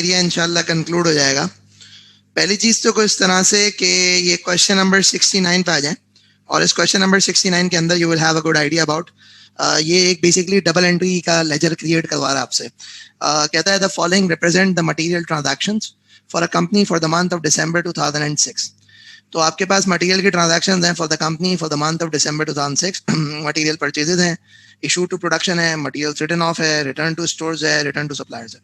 Area इंशाल्लाह conclude हो जाएगा। पहली चीज तो कुछ इस तरह से कि ये क्वेश्चन नंबर 69 पे आ जाए, और इस क्वेश्चन नंबर 69 के अंदर you will have a good idea about, ये एक बेसिकली डबल एंट्री का लेजर क्रिएट करवा रहा है आपसे। कहता है the following represent the material transactions for a company for the month of December 2006। तो आपके पास मटेरियल की ट्रांजैक्शंस हैं for the company for the month of December 2006। Material purchases हैं, इशू टू प्रोडक्शन है, मटेरियल रिटर्न ऑफ है, return to stores है, return to suppliers है।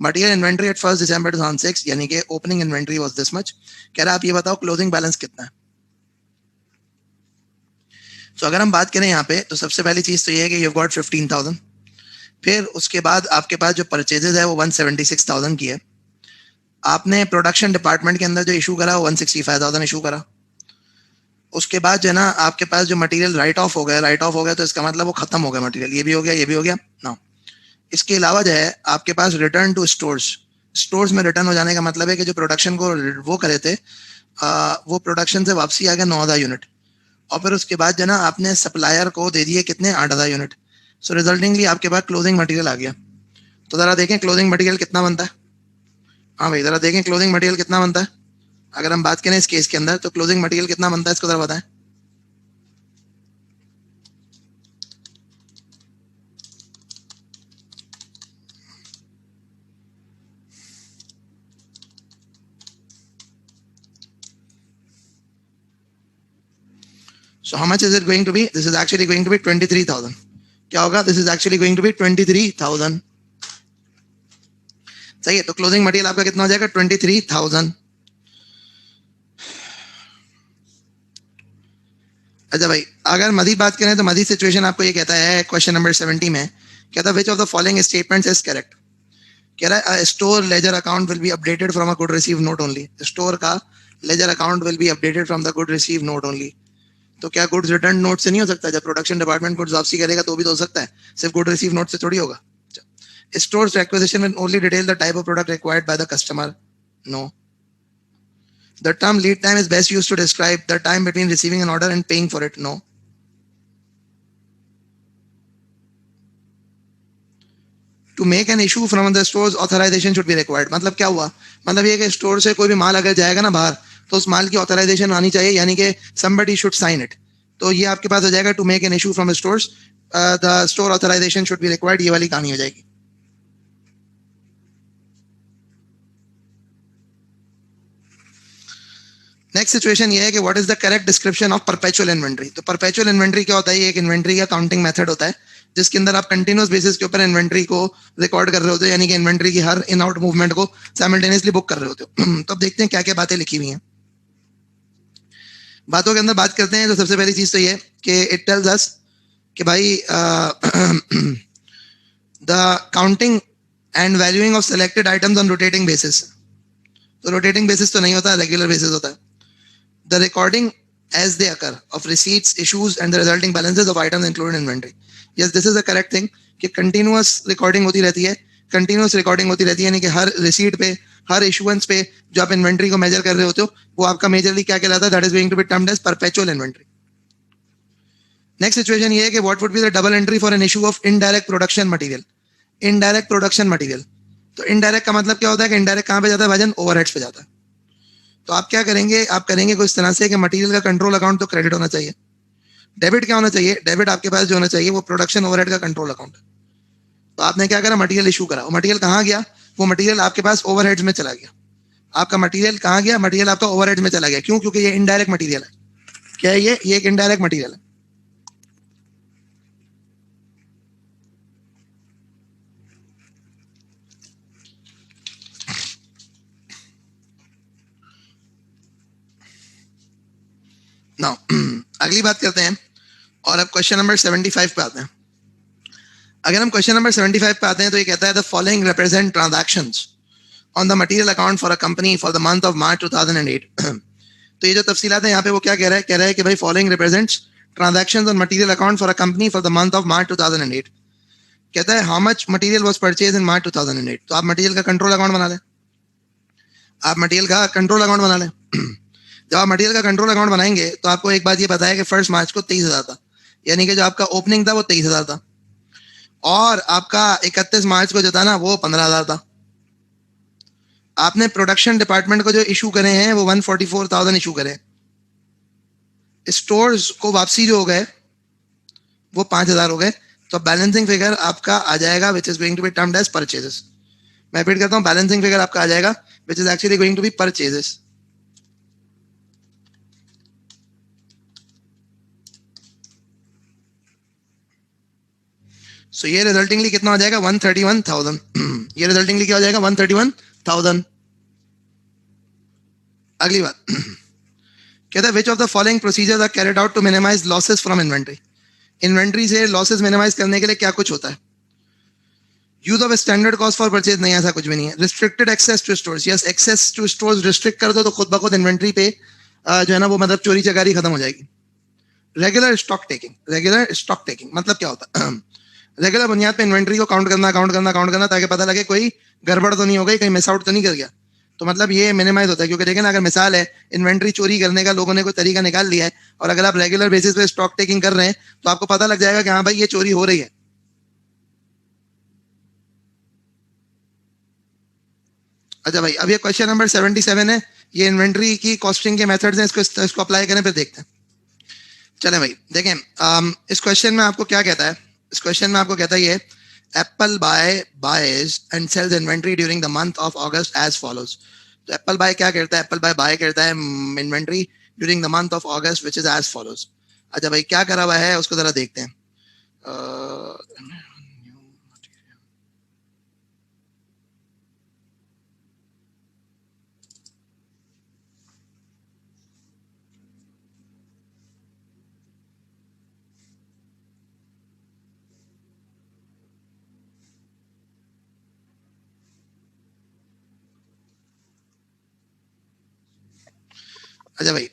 Material inventory at 1 दिसंबर 2006 यानी कि opening inventory was this much. कह रहा आप ये बताओ क्लोजिंग बैलेंस कितना है। तो अगर हम बात करें यहाँ पे तो सबसे पहली चीज तो ये है कि यू गॉट 15,000। फिर उसके बाद आपके पास जो परचेजेस है वो 176,000 की है। आपने प्रोडक्शन डिपार्टमेंट के अंदर जो इशू करा वो 165,000 इशू करा। उसके बाद जो है ना आपके पास जो मटेरियल राइट ऑफ हो गया तो इसका मतलब वो खत्म हो गया मटेरियल, ये भी हो गया ना। इसके अलावा जो है आपके पास रिटर्न टू स्टोर्स में रिटर्न हो जाने का मतलब है कि जो प्रोडक्शन को वो करे थे वो प्रोडक्शन से वापसी आ गया 9,000 यूनिट, और फिर उसके बाद जो ना आपने सप्लायर को दे दिए कितने 8,000 यूनिट। सो रिजल्टिंगली आपके पास क्लोजिंग मटेरियल आ गया। तो जरा देखें क्लोजिंग मटेरियल कितना बनता है। हाँ भाई जरा देखें क्लोजिंग मटेरियल कितना बनता है। अगर हम बात करें इस केस के अंदर तो क्लोजिंग मटेरियल कितना बनता है इसको जरा बताएं। So how much is it going to be? This is actually going to be 23,000. क्या होगा? This is actually going to be 23,000. सही है, तो क्लोजिंग मटेरियल आपका कितना हो जाएगा 23,000। अच्छा भाई अगर मजीद बात करें तो मजीद सिचुएशन आपको ये कहता है क्वेश्चन नंबर 70 में, कहता है which of the following statements is correct. कह रहा है store ledger account will be updated from a good receive note only. Store का ledger account will be updated from the good receive note only. तो क्या goods return note से नहीं हो सकता? जब प्रोडक्शन डिपार्टमेंट गुड्स वापसी करेगा तो भी तो हो सकता है, सिर्फ गुड रिसीव नोट से थोड़ी होगा। Stores requisition will only detail the type of product required by the customer. No. The term lead time is best used to describe the time between receiving an order and paying for it. No. To make an issue from the store's authorization should be required. मतलब क्या हुआ? मतलब ये कि store से कोई भी माल अगर जाएगा ना बाहर तो उस माल की ऑथराइजेशन आनी चाहिए, यानी कि somebody should sign it. तो ये आपके पास हो जाएगा to make an issue from the stores, the store authorization should be required, ये वाली कहानी हो जाएगी। नेक्स्ट सिचुएशन ये है कि what is the correct description of perpetual inventory. तो परपेचुअल इन्वेंट्री क्या होता है? ये एक इन्वेंट्री का काउंटिंग मेथड होता है जिसके अंदर आप कंटिन्यूअस बेसिस के ऊपर इन्वेंट्री को रिकॉर्ड कर रहे होते हो, यानी कि इन्वेंट्री की हर इन आउट मूवमेंट को साइमल्टेनियसली बुक कर रहे होते हो। तो अब देखते हैं क्या क्या बातें लिखी हुई हैं। बातों के अंदर बात करते हैं तो सबसे पहली चीज तो ये कि इट टेल्स अस कि भाई the counting and valuing of selected items on rotating basis. तो रोटेटिंग बेसिस तो नहीं होता, रेगुलर बेसिस होता है। The recording as they occur of receipts, issues and the resulting balances of items included in inventory. Yes, this is the correct thing कि continuous recording होती रहती है, continuous recording होती रहती है, यानी कि हर receipt पे, हर issuance पे जो आप inventory को measure कर रहे होते हो वो आपका majorly क्या कहलाता है? That is going to be termed as perpetual inventory. Next situation ये है कि what would be the double entry for an issue of indirect production material. Indirect production material. तो indirect का मतलब क्या होता है कि indirect कहाँ पे जाता है भाजन? Overheads पे जाता है। तो आप क्या करेंगे? आप करेंगे कुछ तरह से कि मटेरियल का कंट्रोल अकाउंट तो क्रेडिट होना चाहिए। डेबिट क्या होना चाहिए? डेबिट आपके पास जो होना चाहिए वो प्रोडक्शन ओवरहेड का कंट्रोल अकाउंट है। तो आपने क्या करा? मटेरियल इशू करा। वो मटेरियल कहाँ गया? वो मटेरियल आपके पास ओवरहेड्स में चला गया। आपका मटेरियल कहाँ गया? मटेरियल आपका ओवरहेड्स में चला गया। क्यों? क्योंकि ये इनडायरेक्ट मटेरियल है। क्या है ये? एक इनडायरेक्ट मटेरियल है। नाउ अगली बात करते हैं और अब क्वेश्चन नंबर 75 पे आते हैं। अगर हम क्वेश्चन नंबर 75 पे आते हैं तो ये कहता है the following represent transactions on the material account for a company for the month of March 2008। तो ये जो तफसीलात है यहाँ पे वो क्या कह रहा है? कह रहा है कि भाई following represents transactions on material account for a company for the month of March 2008। कहता है how much material was purchase in March 2008। तो आप मटेरियल का कंट्रोल अकाउंट बना लें। आप मटेरियल का कंट्रोल अकाउंट बना लें। जब आप मटेरियल का कंट्रोल अकाउंट बनाएंगे तो आपको एक बात ये पता है कि 1 मार्च को 23,000 था, यानी कि जो आपका ओपनिंग था वो 23,000 था, और आपका 31 मार्च को जो था ना वो 15,000 था। आपने प्रोडक्शन डिपार्टमेंट को जो इशू करे हैं वो 144,000 इशू करे, स्टोर्स को वापसी जो हो गए वो 5,000 हो गए, तो बैलेंसिंग फिगर आपका आ जाएगा which is going to be termed as purchases. मैं रिपीट करता हूँ, बैलेंसिंग फिगर आपका आ जाएगा which is actually going to be purchases. So ये रिजल्टिंगली कितना हो जाएगा 131,000. ये रिजल्टिंगली क्या हो जाएगा 131,000. अगली बात कहता है which of the following procedures are carried out to minimise losses from inventory. Inventory से लॉसेस मिनिमाइज करने के लिए क्या कुछ होता है. Use of standard cost for purchase, नहीं ऐसा कुछ भी नहीं है. Restricted access to stores, yes access to stores restrict कर दो तो खुद ब खुद इन्वेंट्री पे जो है ना वो मतलब चोरी चकारी खत्म हो जाएगी. Regular stock taking, regular stock taking मतलब क्या होता है रेगुलर बुनियाद पे इन्वेंट्री को काउंट करना ताकि पता लगे कोई गड़बड़ तो नहीं हो गई, कहीं मिस आउट तो नहीं कर गया. तो मतलब ये मिनिमाइज होता है, क्योंकि देखिए ना अगर मिसाल है इन्वेंट्री चोरी करने का लोगों ने कोई तरीका निकाल लिया है और अगर आप रेगुलर बेसिस पे स्टॉक टेकिंग कर रहे हैं तो आपको पता लग जाएगा कि हाँ भाई ये चोरी हो रही है. अच्छा भाई, अब ये क्वेश्चन नंबर 77 है, ये इन्वेंट्री की कॉस्टिंग के मेथड्स हैं, इसको अप्लाई करें फिर देखते हैं. चलें भाई देखें, इस क्वेश्चन में आपको क्या कहता है. इस क्वेश्चन में आपको कहता है ये Apple buys and sells inventory during the month of August as follows. तो एप्पल बाय क्या करता है, एप्पल बाय करता है inventory during the month of August which is as follows. अच्छा भाई क्या करा हुआ है उसको जरा देखते हैं. अच्छा भाई